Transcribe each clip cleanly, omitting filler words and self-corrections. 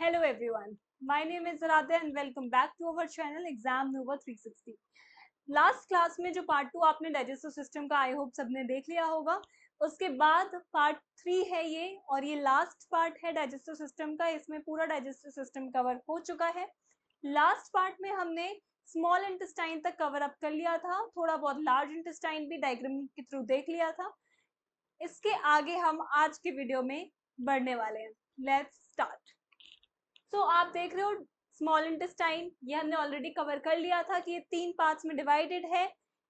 Hello everyone, my name is Radha and welcome back to our channel Exam Nova 360. Last class में जो part 2 आपने digestive system का I hope सबने देख लिया होगा। उसके बाद पार्ट 3 है ये, और ये लास्ट पार्ट है डाइजेस्टिव सिस्टम का। इसमें पूरा डाइजेस्टिव सिस्टम कवर हो चुका है। लास्ट पार्ट में हमने स्मॉल इंटेस्टाइन तक कवर अप कर लिया था, थोड़ा बहुत लार्ज इंटेस्टाइन भी डायग्राम के थ्रू देख लिया था। इसके आगे हम आज के वीडियो में बढ़ने वाले हैं। Let's start. तो आप देख रहे हो स्मॉल इंटेस्टाइन, ये हमने ऑलरेडी कवर कर लिया था कि ये 3 पार्ट्स में डिवाइडेड है,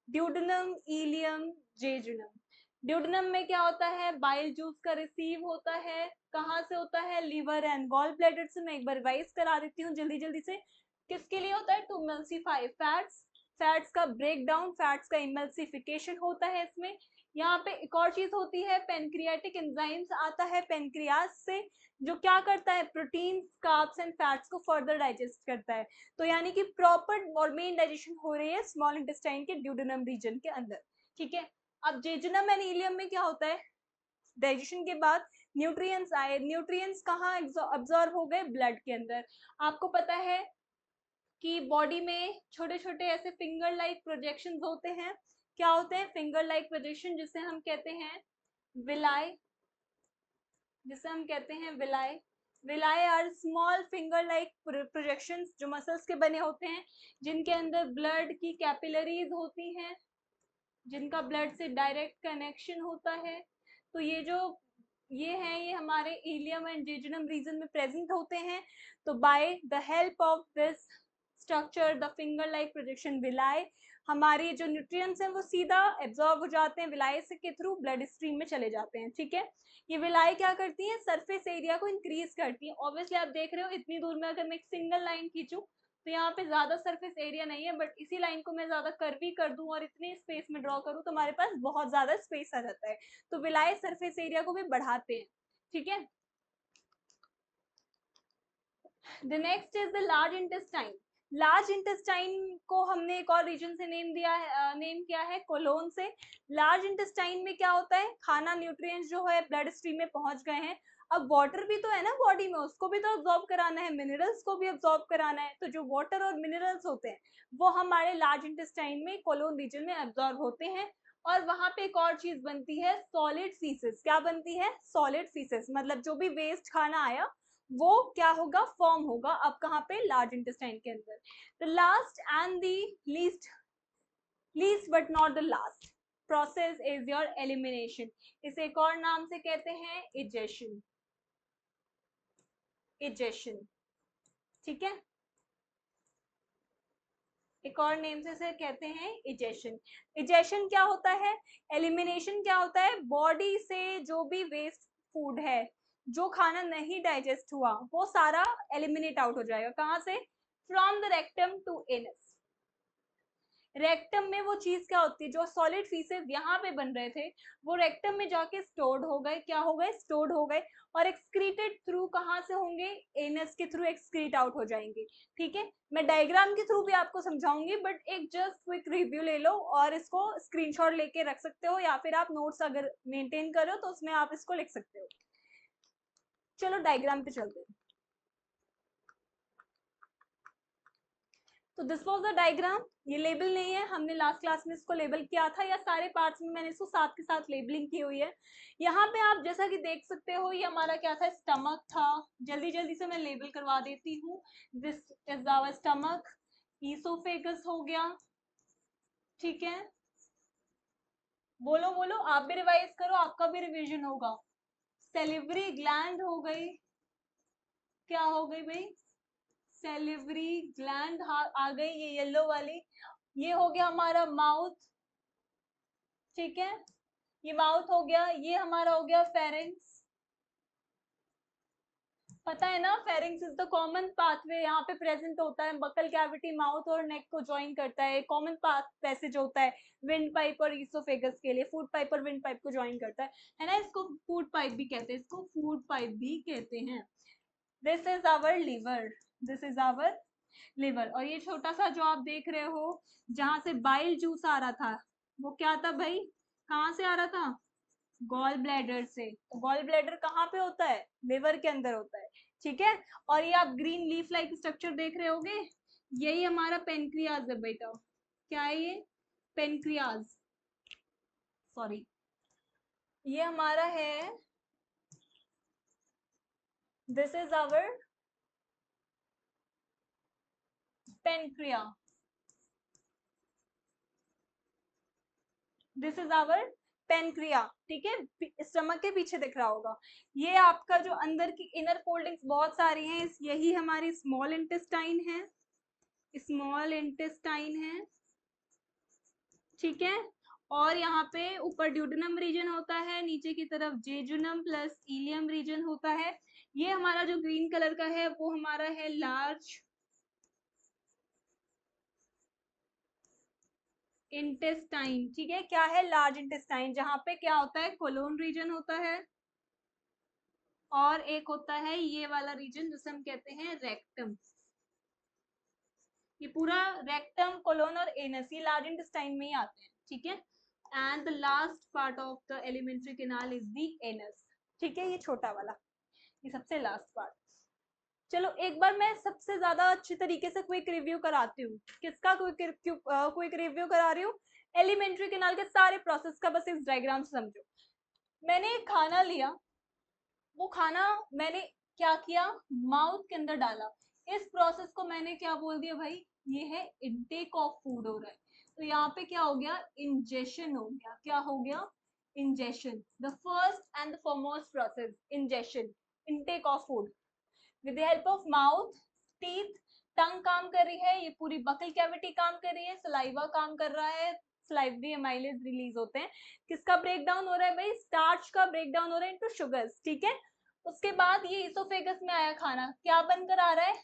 ड्यूडेनम, इलियम, जेजुनम। ड्यूडेनम में क्या होता है, बाइल जूस का रिसीव होता है। कहाँ से होता है, लीवर एंड गॉल ब्लैडर से। मैं एक बार रिवाइज करा देती हूँ जल्दी जल्दी से। किसके लिए होता है, टू इमल्सिफाई फैट्स, फैट्स का ब्रेक डाउन, फैट्स का इमल्सिफिकेशन होता है इसमें। यहाँ पे एक और चीज होती है, पेनक्रियाटिक एंजाइम्स आता है पेनक्रियास से, जो क्या करता है, प्रोटीन, कार्ब्स एंड फैट्स को फर्दर डाइजेस्ट करता है। तो यानी कि प्रॉपर और मेन डाइजेशन हो रही है स्मॉल इंटेस्टाइन के ड्यूडेनम रीजन के अंदर। ठीक है, अब जेजुनम एंड इलियम में क्या होता है, डाइजेशन के बाद न्यूट्रिएंट्स आए। न्यूट्रिएंट्स कहाँ अब्सॉर्ब हो गए, ब्लड के अंदर। आपको पता है कि बॉडी में छोटे छोटे ऐसे फिंगर लाइक प्रोजेक्शन होते हैं। क्या होते हैं, फिंगर लाइक प्रोजेक्शन, जिसे हम कहते हैं विलाई, जिसे हम कहते हैं villi. Villi are small finger like projections जो मसल्स के बने होते हैं, जिनके अंदर ब्लड की कैपिलरीज होती हैं, जिनका ब्लड से डायरेक्ट कनेक्शन होता है। तो ये है, ये हमारे इलियम एंड जेजुनम रीजन में प्रेजेंट होते हैं। तो by the help of this structure, the finger like projection villi, हमारी जो न्यूट्रिएंट्स हैं वो सीधा एब्जॉर्ब हो जाते हैं विलाई से के थ्रू, ब्लड स्ट्रीम में चले जाते हैं। ठीक है, ये विलाई क्या करती है, सरफेस एरिया को इंक्रीज करती है। ऑब्वियसली आप देख रहे हो इतनी दूर में अगर मैं एक सिंगल लाइन खींचूं तो यहाँ पे ज्यादा सरफेस एरिया नहीं है, बट इसी लाइन को मैं ज्यादा कर्वी कर दूं और इतने स्पेस में ड्रॉ करूं तो हमारे पास बहुत ज्यादा स्पेस आ जाता है। तो विलाई सरफेस एरिया को भी बढ़ाते हैं। ठीक है, the next is the large intestine. Large intestine को हमने एक और रीजन से नेम दिया है, नेम किया है कोलोन से। लार्ज इंटेस्टाइन में क्या होता है, खाना, न्यूट्रिएंट्स जो है ब्लड स्ट्रीम में पहुंच गए हैं। अब वाटर भी तो है ना बॉडी में, उसको भी तो अब्सॉर्ब कराना है, मिनरल्स को भी अब्सॉर्ब कराना है। तो जो वाटर और मिनरल्स होते हैं वो हमारे लार्ज इंटेस्टाइन में कोलोन रीजन में अब्सॉर्ब होते हैं। और वहां पे एक और चीज बनती है, सॉलिड फीसेस। क्या बनती है, सॉलिड फीसेस, मतलब जो भी वेस्ट खाना आया वो क्या होगा, फॉर्म होगा। अब कहाँ पे, लार्ज इंटेस्टाइन के अंदर। The last and the least, least but not the last process is your elimination. इसे एक और नाम से कहते हैं इजेशन, इजेशन। ठीक है, एक और नेम से इसे कहते हैं इजेशन। इजेशन क्या होता है, एलिमिनेशन क्या होता है, बॉडी से जो भी वेस्ट फूड है, जो खाना नहीं डाइजेस्ट हुआ, वो सारा एलिमिनेट आउट हो जाएगा। कहाँ से, from the rectum to anus. Rectum में वो चीज क्या होती है, जो सॉलिड फीसेस यहाँ पे बन रहे थे वो रेक्टम में जाके स्टोर्ड हो गए। क्या हो गए, स्टोर्ड हो गए। और एक्सक्रीटेड थ्रू कहाँ से होंगे, एनस के थ्रू एक्सक्रीट आउट हो जाएंगे। ठीक है, मैं डायग्राम के थ्रू भी आपको समझाऊंगी, बट एक जस्ट क्विक रिव्यू ले लो और इसको स्क्रीनशॉट लेके रख सकते हो, या फिर आप नोट्स अगर मेंटेन करो तो उसमें आप इसको लिख सकते हो। चलो डायग्राम पे चलते हैं। तो दिस वॉज द डायग्राम। ये लेबल नहीं है, हमने लास्ट क्लास में इसको लेबल किया था, या सारे पार्ट्स में मैंने इसको साथ के साथ लेबलिंग की हुई है। यहाँ पे आप जैसा कि देख सकते हो, ये हमारा क्या था, स्टमक था। जल्दी जल्दी से मैं लेबल करवा देती हूँ। This is our stomach, oesophagus हो गया। ठीक है, बोलो बोलो, आप भी रिवाइज करो, आपका भी रिवीजन होगा। सेलिवरी ग्लैंड हो गई, क्या हो गई भाई, सेलिवरी ग्लैंड आ गई, ये येलो वाली। ये हो गया हमारा माउथ। ठीक है, ये माउथ हो गया, ये हमारा हो गया फेरिंग्स। पता है ना, pharynx is the common pathway, यहाँ पे प्रेजेंट होता है, बकल कैविटी माउथ और नेक को ज्वाइन करता है। कॉमन पाथ पैसेज होता है विंड पाइप और ईसोफेगस के लिए, फूड पाइप और विंड पाइप को ज्वाइन करता है ना। इसको फूड पाइप भी कहते हैं, इसको फूड पाइप भी कहते हैं। This is our liver, this is our liver. और ये छोटा सा जो आप देख रहे हो, जहां से बाइल जूस आ रहा था, वो क्या था भाई, कहाँ से आ रहा था, गॉल ब्लैडर से। तो गॉल ब्लैडर कहाँ पे होता है, लिवर के अंदर होता है। ठीक है। और ये आप ग्रीन लीफ लाइक स्ट्रक्चर देख रहे होगे, यही हमारा पेनक्रियाज है बेटा। क्या है ये? पेनक्रियाज, सॉरी, ये हमारा है, this is our pancreas, this is our pancreas. ठीक है, स्टमक के पीछे दिख रहा होगा। ये आपका जो अंदर की इनर फोल्डिंग्स बहुत सारी हैं, यही हमारी स्मॉल इंटेस्टाइन है, स्मॉल इंटेस्टाइन है। ठीक है, और यहाँ पे ऊपर ड्यूडेनम रीजन होता है, नीचे की तरफ जेजुनम प्लस इलियम रीजन होता है। ये हमारा जो ग्रीन कलर का है वो हमारा है लार्ज इंटेस्टाइन। ठीक है, क्या है? लार्ज इंटेस्टाइन, जहां पे क्या होता है? कोलोन रीजन होता है, और एक होता है ये वाला रीजन जिसे हम कहते हैं रेक्टम। ये पूरा रेक्टम, कोलोन और एनस ये लार्ज इंटेस्टाइन में ही आते हैं। ठीक है, and the last part of the alimentary canal is the anus. ठीक है, ये छोटा वाला, ये सबसे लास्ट पार्ट। चलो एक बार मैं सबसे ज्यादा अच्छी तरीके से क्विक रिव्यू कराती हूँ। किसका क्विक रिव्यू करा रही हूँ? एलिमेंट्री कैनाल के सारे प्रोसेस का, बस इस डायग्राम से समझो। मैंने एक खाना लिया, वो खाना मैंने क्या किया? माउथ के अंदर डाला। इस प्रोसेस को मैंने क्या बोल दिया भाई? ये है इनटेक ऑफ फूड हो रहा है। तो यहाँ पे क्या हो गया? इंजेशन हो गया। क्या हो गया? Ingestion. The first and the foremost process, ingestion, intake of food with the help of mouth, teeth, tongue काम कर रही है, ये पूरी बकल कैविटी काम कर रही है, सलाइवा काम कर रहा है, सलाइवरी एमाइलेज रिलीज होते हैं। किसका ब्रेक डाउन हो रहा है भाई? स्टार्च का ब्रेक डाउन हो रहा है इनटू शुगर्स। ठीक है, उसके बाद ये इसोफेगस में आया खाना, क्या बनकर आ रहा है?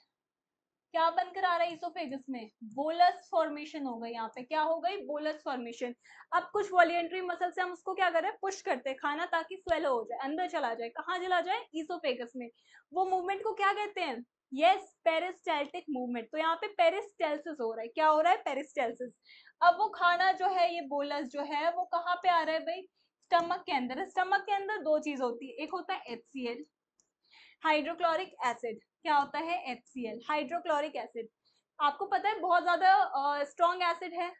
क्या बनकर आ रहा है इसोफेगस में? बोलस फॉर्मेशन हो गई। यहाँ पे क्या हो गई? Bolus formation. अब कुछ वॉलियंट्री मसल से हम उसको क्या कर रहे हैं? पुश करते हैं खाना, ताकि स्वेलो हो जाए, अंदर चला जाए। कहाँ चला जाए? इसोफेगस में। वो मूवमेंट को क्या कहते हैं? Yes, peristaltic movement. तो यहाँ पे पेरिस्टाल्सिस हो रहा है। क्या हो रहा है? पेरिस्टाल्सिस। अब वो खाना जो है, ये बोलस जो है, वो कहाँ पे आ रहा है भाई? स्टमक के अंदर। स्टमक के अंदर दो चीज होती है, एक होता है HCl, हाइड्रोक्लोरिक एसिड। क्या होता है? HCl, hydrochloric acid. आपको पता है बहुत ज्यादा स्ट्रॉन्ग एसिड है,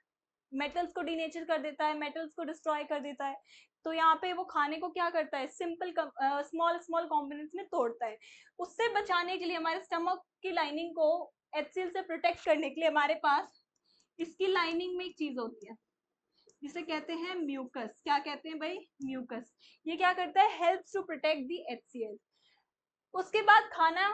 मेटल्स को डीनेचर कर देता है, मेटल्स को डिस्ट्रॉय कर देता है। तो यहाँ पे वो खाने को क्या करता है? सिंपल स्मॉल स्मॉल कॉम्पोनेंट्स में तोड़ता है। उससे बचाने के लिए, हमारे स्टमक की लाइनिंग को HCl से प्रोटेक्ट करने के लिए, हमारे पास इसकी लाइनिंग में एक चीज होती है जिसे कहते हैं म्यूकस। क्या कहते हैं भाई? म्यूकस। ये क्या करता है? Helps to protect the HCl। उसके बाद खाना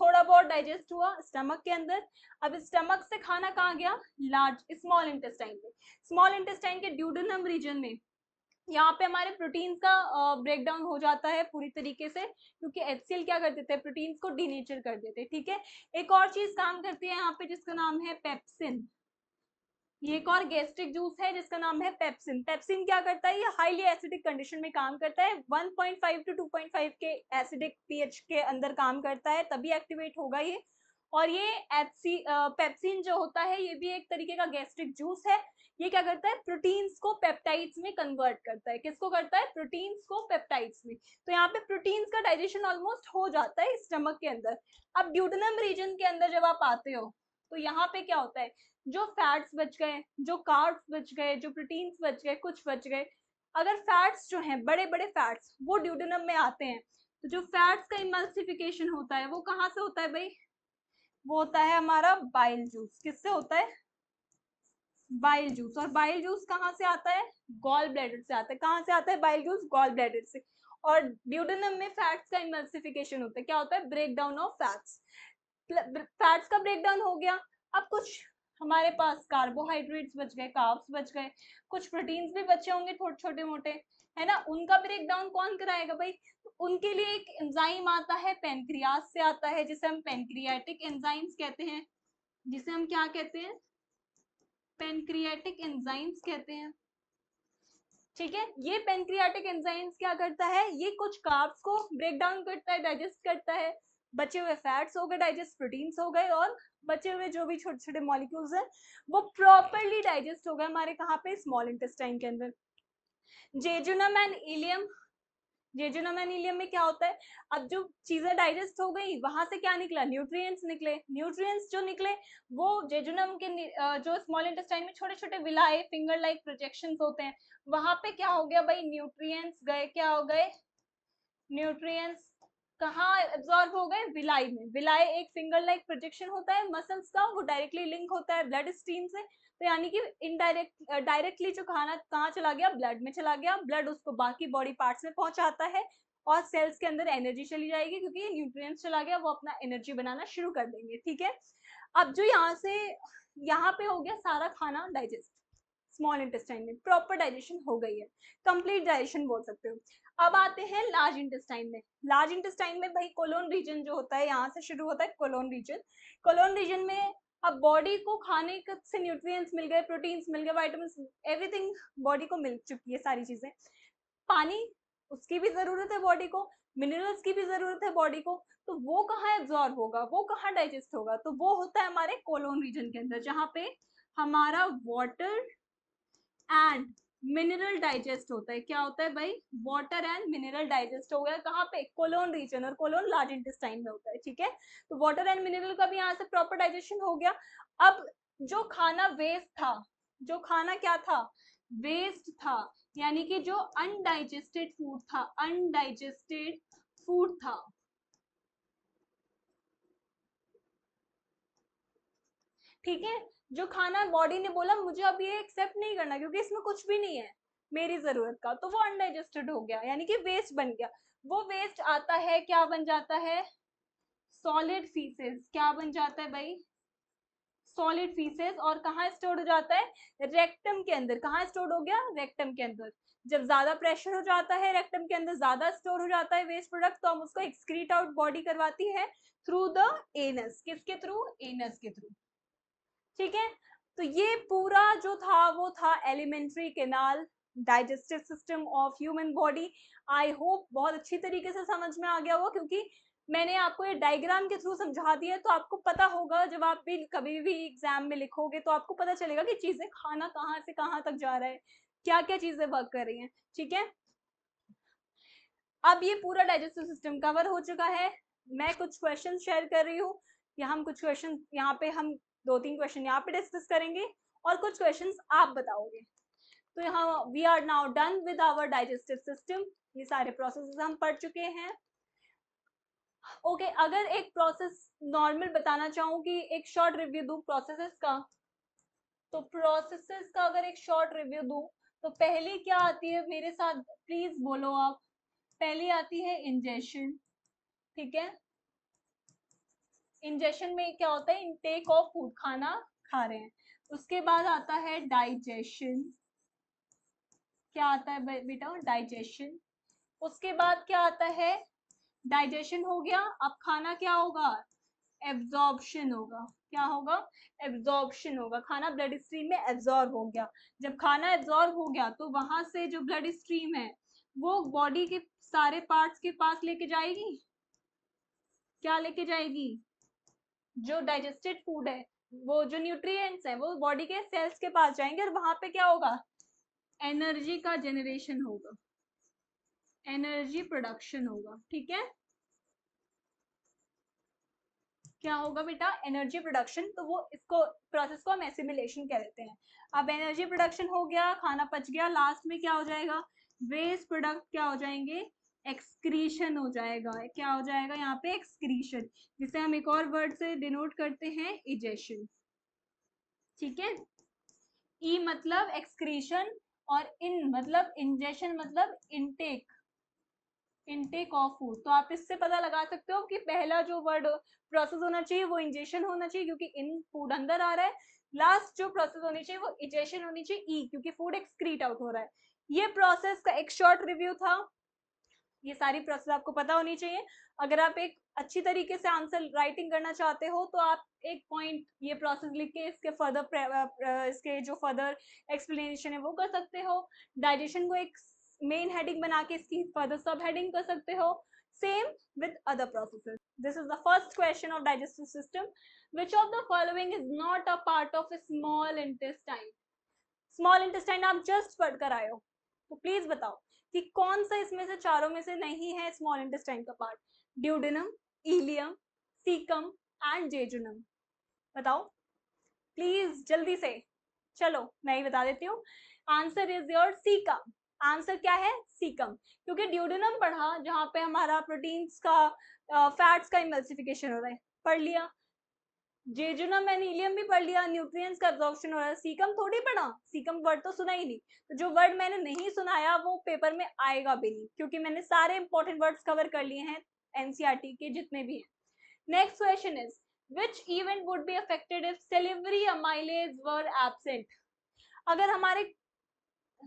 थोड़ा बहुत डाइजेस्ट हुआ स्टमक के अंदर। अब स्टमक से खाना कहाँ गया? लार्ज स्मॉल इंटेस्टाइन में। स्मॉल इंटेस्टाइन के ड्यूडेनम रीजन में, यहाँ पे हमारे प्रोटीन्स का ब्रेक डाउन हो जाता है पूरी तरीके से, क्योंकि HCl क्या कर देते हैं? प्रोटीन्स को डीनेचर कर देते हैं। ठीक है, एक और चीज काम करती है यहाँ पे जिसका नाम है पेप्सिन। ये एक और गैस्ट्रिक जूस है जिसका नाम है पेप्सिन। पेप्सिन क्या करता है? ये हाईली एसिडिक कंडीशन में काम करता है, 1.5 to 2.5 के एसिडिक pH के अंदर काम करता है, तभी एक्टिवेट होगा ये। और ये पेप्सिन जो होता है, ये भी एक तरीके का गैस्ट्रिक जूस है। ये क्या करता है? प्रोटीन्स को पेप्टाइड्स में कन्वर्ट करता है। किसको करता है? प्रोटीन्स को पेप्टाइड्स में। तो यहाँ पे प्रोटीन्स का डाइजेशन ऑलमोस्ट हो जाता है स्टमक के अंदर। अब ड्यूडेनम रीजन के अंदर जब आप आते हो, तो यहाँ पे क्या होता है? जो फैट्स बच गए, जो कार्ब्स बच गए, जो प्रोटीन्स बच गए, कुछ बच गए, अगर फैट्स जो हैं, बड़े बड़े फैट्स, वो ड्यूडेनम में आते हैं, तो जो फैट्स का इमल्सिफिकेशन होता है वो कहाँ से होता है भाई? वो होता है हमारा बाइल जूस। किससे होता है? Bile juice. और बाइल जूस कहाँ से आता है? गॉल ब्लैडर से आता है। कहाँ से आता है बाइल जूस? गॉल ब्लैडर से। और ड्यूडेनम में फैट्स का इमल्सिफिकेशन होता है। क्या होता है? Break down of fats. Fats का ब्रेक डाउन हो गया। अब कुछ हमारे पास कार्बोहाइड्रेट्स बच गए, कार्ब्स बच गए, कुछ प्रोटीन्स भी बचे होंगे छोटे मोटे, है ना? उनका ब्रेक डाउन कौन कराएगा भाई? तो उनके लिए एक एंजाइम आता है, पेनक्रियास से आता है, जिसे हम पेनक्रियाटिक एंजाइम्स कहते हैं। जिसे हम क्या कहते हैं? पेनक्रियाटिक एंजाइम्स कहते हैं। ठीक है, ये पेनक्रियाटिक एंजाइम्स क्या करता है? ये कुछ कार्ब्स को ब्रेक डाउन करता है, डाइजेस्ट करता है, बचे हुए फैट्स हो गए डाइजेस्ट, प्रोटीन्स हो गए, और बचे हुए जो भी छोटे छोटे मॉलिक्यूल्स हैं वो प्रॉपरली डाइजेस्ट हो गए हमारे कहाँ पे? स्मॉल इंटेस्टाइन के अंदर। Jejunum and ileum jejunum and ileum में क्या होता है, अब जो चीजें डाइजेस्ट हो गई वहां से क्या निकला, न्यूट्रिएंट्स निकले। न्यूट्रिएंट्स जो निकले वो जेजुनम के जो स्मॉल इंटेस्टाइन में छोटे छोटे विलाए फिंगर लाइक प्रोजेक्शंस होते हैं, वहां पे क्या हो गया भाई, न्यूट्रिएंट्स गए, क्या हो गए, न्यूट्रिएंट्स कहाँ एब्जॉर्ब हो गए, विलाई में। विलाई एक फिंगर लाइक प्रोजेक्शन होता है मसल्स का, वो डायरेक्टली लिंक होता है ब्लड स्ट्रीम से, तो यानी कि इनडायरेक्ट डायरेक्टली जो खाना कहाँ चला गया, ब्लड में चला गया, ब्लड उसको बाकी बॉडी पार्ट्स में पहुंचाता है और सेल्स के अंदर एनर्जी चली जाएगी क्योंकि न्यूट्रिएंट्स चला गया, वो अपना एनर्जी बनाना शुरू कर देंगे। ठीक है, अब जो यहाँ से यहाँ पे हो गया सारा खाना डाइजेस्ट, स्मॉल इंटेस्टाइन में प्रॉपर डाइजेशन हो गई है, कंप्लीट डाइजेशन बोल सकते हो। अब आते हैं लार्ज इंटेस्टाइन में। लार्ज इंटेस्टाइन में भाई कोलोन रीजन जो होता है, यहाँ से शुरू होता है कोलोन रीजन। कोलोन रीजन में अब बॉडी को खाने से न्यूट्रिएंट्स मिल गए, प्रोटीन्स मिल गए, विटामिन, एवरीथिंग बॉडी को मिल चुकी है सारी चीजें। पानी, उसकी भी जरूरत है बॉडी को, मिनरल्स की भी जरूरत है बॉडी को, तो वो कहाँ एब्जॉर्ब होगा, वो कहाँ डाइजेस्ट होगा, तो वो होता है हमारे कोलोन रीजन के अंदर, जहाँ पे हमारा वाटर एंड मिनरल डाइजेस्ट होता है। क्या होता है भाई, वाटर एंड मिनरल डाइजेस्ट हो गया, कहाँ पे, कोलोन रीजन, और कोलोन लार्ज इंटेस्टाइन में होता है। ठीक है, तो वाटर एंड मिनरल का भी यहाँ से प्रॉपर डाइजेशन हो गया। अब जो खाना वेस्ट था, जो खाना क्या था, वेस्ट था, यानी कि जो अनडाइजेस्टेड फूड था, अनडाइजेस्टेड फूड था, ठीक है, जो खाना बॉडी ने बोला मुझे अब ये एक्सेप्ट नहीं करना क्योंकि इसमें कुछ भी नहीं है मेरी जरूरत का, तो वो अनडाइजेस्टेड हो गया, यानी कि वेस्ट बन गया। वो वेस्ट आता है, क्या बन जाता है, सॉलिड फीसेस। क्या बन जाता है भाई, सॉलिड फीसेस, और कहाँ स्टोर हो जाता है, रेक्टम के अंदर। कहाँ स्टोर हो गया, रेक्टम के अंदर। जब ज्यादा प्रेशर हो जाता है रेक्टम के अंदर, ज्यादा स्टोर हो जाता है वेस्ट प्रोडक्ट, तो हम उसको एक्सक्रीट आउट बॉडी करवाती है थ्रू द एनस। किसके थ्रू, एनस के थ्रू। ठीक है, तो ये पूरा जो था वो था alimentary canal, digestive system of human body. I hope बहुत अच्छी तरीके से समझ में आ गया होगा, क्योंकि मैंने आपको ये डायग्राम के थ्रू समझा दिया, तो आपको पता होगा जब आप भी कभी भी एग्जाम में लिखोगे तो आपको पता चलेगा कि चीजें खाना कहाँ से कहाँ तक जा रहा है, क्या क्या चीजें वर्क कर रही हैं। ठीक है, अब ये पूरा डाइजेस्टिव सिस्टम कवर हो चुका है। मैं कुछ क्वेश्चन शेयर कर रही हूँ, या हम कुछ क्वेश्चन यहाँ पे, हम 2-3 क्वेश्चन यहाँ पे डिस्कस करेंगे और कुछ क्वेश्चंस आप बताओगे। तो यहाँ we are now done with our digestive system, ये सारे प्रोसेसेस हम पढ़ चुके हैं। ओके, अगर एक प्रोसेस नॉर्मल बताना चाहूँ कि एक शॉर्ट रिव्यू दूँ प्रोसेसेस का, तो प्रोसेसेस का अगर एक शॉर्ट रिव्यू दूँ तो पहली क्या आती है, मेरे साथ प्लीज बोलो आप। पहली आती है इंजेशन। ठीक है, इंजेशन में क्या होता है, इनटेक ऑफ फूड, खाना खा रहे हैं। उसके बाद आता है डाइजेशन। क्या आता है बेटा, डाइजेशन। उसके बाद क्या आता है, डाइजेशन हो गया, अब खाना क्या होगा, एब्जॉर्प्शन होगा। क्या होगा, एब्जॉर्प्शन होगा, खाना ब्लड स्ट्रीम में एब्जॉर्ब हो गया। जब खाना एब्जॉर्ब हो गया तो वहां से जो ब्लड स्ट्रीम है वो बॉडी के सारे पार्ट्स के पास लेके जाएगी। क्या लेके जाएगी, जो डाइजेस्टेड फूड है, वो जो न्यूट्रिएंट्स है वो बॉडी के सेल्स के पास जाएंगे, और वहां पे क्या होगा, एनर्जी का जनरेशन होगा, एनर्जी प्रोडक्शन होगा। ठीक है, क्या होगा बेटा, एनर्जी प्रोडक्शन, तो वो इसको प्रोसेस को हम एसिमिलेशन कहते हैं। अब एनर्जी प्रोडक्शन हो गया, खाना पच गया, लास्ट में क्या हो जाएगा, वेस्ट प्रोडक्ट क्या हो जाएंगे, एक्सक्रीशन हो जाएगा। क्या हो जाएगा यहाँ पे, एक्सक्रीशन, जिसे हम एक और वर्ड से डिनोट करते हैं, इजेशन। ठीक है, ई मतलब एक्सक्रीशन, और इन मतलब इंजेशन, मतलब इनटेक, इनटेक ऑफ फूड। तो आप इससे पता लगा सकते हो कि पहला जो वर्ड प्रोसेस होना चाहिए वो इंजेशन होना चाहिए, क्योंकि इन फूड अंदर आ रहा है। लास्ट जो प्रोसेस होनी चाहिए वो इजेशन होनी चाहिए, ई, क्योंकि फूड एक्सक्रीट आउट हो रहा है। ये प्रोसेस का एक शॉर्ट रिव्यू था। ये सारी प्रोसेस आपको पता होनी चाहिए। अगर आप एक अच्छी तरीके से आंसर राइटिंग करना चाहते हो तो आप एक पॉइंट ये प्रोसेस लिख के इसके फर्दर इसके जो फर्दर एक्सप्लेनेशन है वो कर सकते हो। डाइजेशन को एक मेन हेडिंग बना के इसकी फर्दर सब हेडिंग कर सकते हो। Same with other processes. This is the first question of digestive system. Which of the following is not a part of A small intestine. Small intestine आप जस्ट पढ़कर आए हो, तो प्लीज बताओ कि कौन सा इसमें से चारों में से नहीं है स्मॉल इंटेस्टाइन का part? Duodenum, ileum, caecum and jejunum. बताओ प्लीज जल्दी से। चलो मैं ही बता देती हूँ, answer is your caecum. Answer क्या है? सीकम। क्योंकि ड्यूडेनम पढ़ा जहां पे हमारा प्रोटीन्स का फैट्स का इमल्सिफिकेशन हो रहा है, पढ़ लिया। जेजुनम एंड इलियम भी पढ़ लिया, न्यूट्रिएंट्स का एब्जॉर्प्शन हो रहा है। सीकम थोड़ी पढ़ा, सीकम वर्ड तो सुना ही नहीं। तो जो वर्ड मैंने नहीं सुनाया वो पेपर में आएगा भी नहीं, क्योंकि मैंने सारे इंपॉर्टेंट वर्ड्स कवर कर लिए हैं एनसीईआरटी के जितने भी हैं। Next question is which event would be affected if salivary amylase were absent? अगर हमारे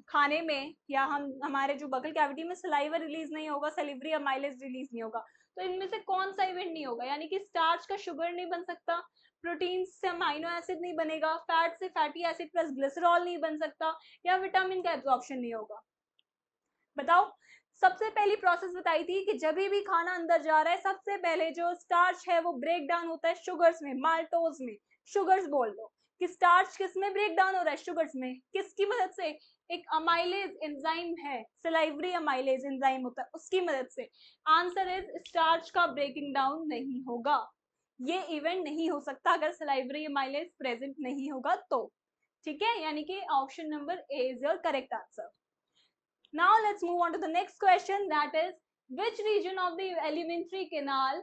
खाने में या हमारे जो बकल कैविटी में सलाइवा रिलीज नहीं होगा, सलिवरी अमाइलेज रिलीज नहीं होगा, तो इनमें से कौन सा इवेंट नहीं होगा? यानी कि स्टार्च का शुगर नहीं बन सकता, प्रोटीन से अमाइनो एसिड नहीं बनेगा, फैट से फैटी एसिड प्लस ग्लिसरॉल नहीं बन सकता, या विटामिन का एब्जॉर्प्शन नहीं होगा। बताओ। सबसे पहली प्रोसेस बताई थी कि जब भी खाना अंदर जा रहा है सबसे पहले जो स्टार्च है वो ब्रेक डाउन होता है शुगर्स में, माल्टोज में। शुगर्स बोल दो कि स्टार्च किस में ब्रेक डाउन हो रहा है? शुगर्स में। किसकी मदद से? एक अमाइलेज एंजाइम है, सलाइवरी अमाइलेज एंजाइम होता है, उसकी मदद से। आंसर इज स्टार्च का ब्रेकिंग डाउन नहीं होगा, ये इवेंट नहीं हो सकता अगर सलाइवरी अमाइलेज प्रेजेंट नहीं होगा तो। ठीक है, यानी कि option number A is your correct answer. Now let's move on to the next question, that is which region of the alimentary canal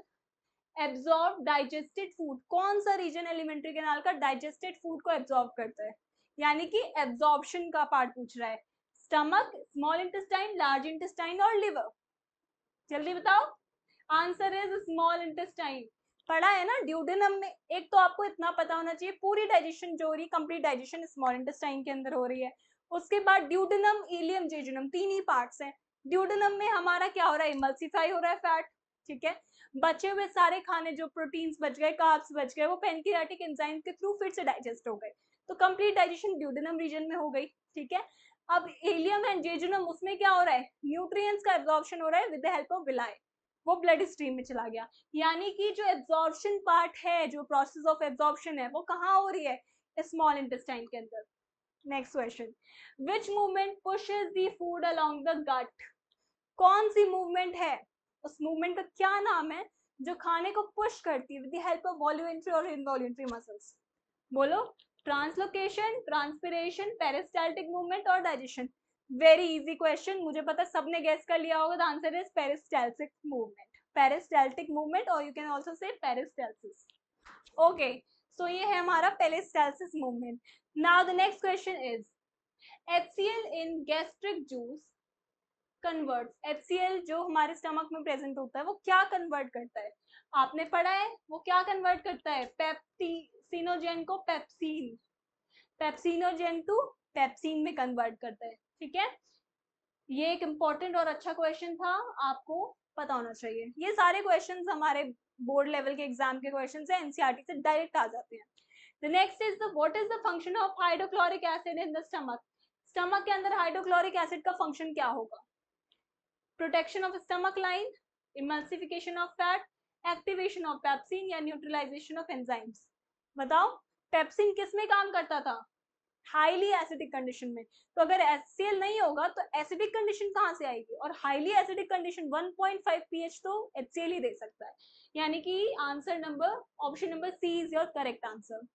absorb digested food? कौन सा रीजन एलिमेंट्री कैनाल का डाइजेस्टेड फूड को absorb करता है? यानी कि absorption का part पूछ रहा है। Stomach, small intestine, large intestine और लिवर? जल्दी बताओ। Answer is small intestine. पढ़ा है ना ड्यूडेनम में। एक तो आपको इतना पता होना चाहिए पूरी डाइजेशन जो हो रही है, कंप्लीट डाइजेशन स्मॉल इंटेस्टाइन के अंदर हो रही है। उसके बाद ड्यूडेनम, इलियम, जेजुनम, तीन ही पार्ट्स हैं। ड्यूडेनम में हमारा क्या हो रहा है? इमल्सिफाई हो रहा है फैट। ठीक है, बचे हुए सारे खाने जो प्रोटीन्स बच गए, कार्ब्स बच गए, वो पैनक्रियाटिक एंजाइम के थ्रू फिर से डाइजेस्ट हो गए, तो कंप्लीट डाइजेशन ड्यूडेनम रीजन में हो गई। ठीक है, अब इलियम एंड जेजुनम, उसमें क्या हो रहा है? न्यूट्रिएंट्स का एब्जॉर्प्शन हो रहा है with the help of villi, वो ब्लड स्ट्रीम में चला गया। यानी कि जो एब्जॉर्प्शन पार्ट है, जो प्रोसेस ऑफ एब्जॉर्प्शन है, वो कहाँ हो रही है? स्मॉल इंटेस्टाइन के अंदर। Next question, which movement pushes the food along the gut? कौन सी मूवमेंट है? उस मूवमेंट का क्या नाम है जो खाने को पुश करती है with the help of voluntary और इनवॉल्यूंट्री मसल्स? बोलो। ट्रांसलोकेशन, ट्रांसपिरेशन, पेरिस्टाल्टिक मूवमेंट और डाइजेशन? वेरी इजी क्वेश्चन, मुझे पता सबने गेस कर लिया होगा। The answer is peristaltic movement, peristaltic movement, और you can also say peristalsis. Okay, सो ये है हमारा peristalsis movement. Now the next question is HCl in gastric juice converts. HCl जो हमारे स्टमक में प्रेजेंट होता है वो क्या कन्वर्ट करता है? आपने पढ़ा है वो क्या कन्वर्ट करता है? पेप्सिनोजेन को पेप्सिन, पेप्सिनोजेन टू पेप्सिन में कन्वर्ट करता है। ठीक है, ये एक इम्पोर्टेंट और अच्छा क्वेश्चन था, आपको पता होना चाहिए। ये सारे क्वेश्चंस हमारे बोर्ड लेवल के एग्जाम के क्वेश्चंस है, एनसीईआरटी से डायरेक्ट आ जाते हैं। The next is the what is the function of hydrochloric acid in the stomach? Stomach के अंदर हाइड्रोक्लोरिक एसिड का फंक्शन क्या होगा? Protection of stomach line, emulsification of fat, activation of pepsin या न्यूट्रलाइजेशन ऑफ एंजाइम्स? बताओ। Pepsin किस में काम करता था? हाईली एसिडिक कंडीशन में। तो अगर HCl नहीं होगा तो एसिडिक कंडीशन कहां से आएगी? और हाईली एसिडिक कंडीशन 1.5 pH तो HCl ही दे सकता है। यानी कि answer number, option number C is your correct answer.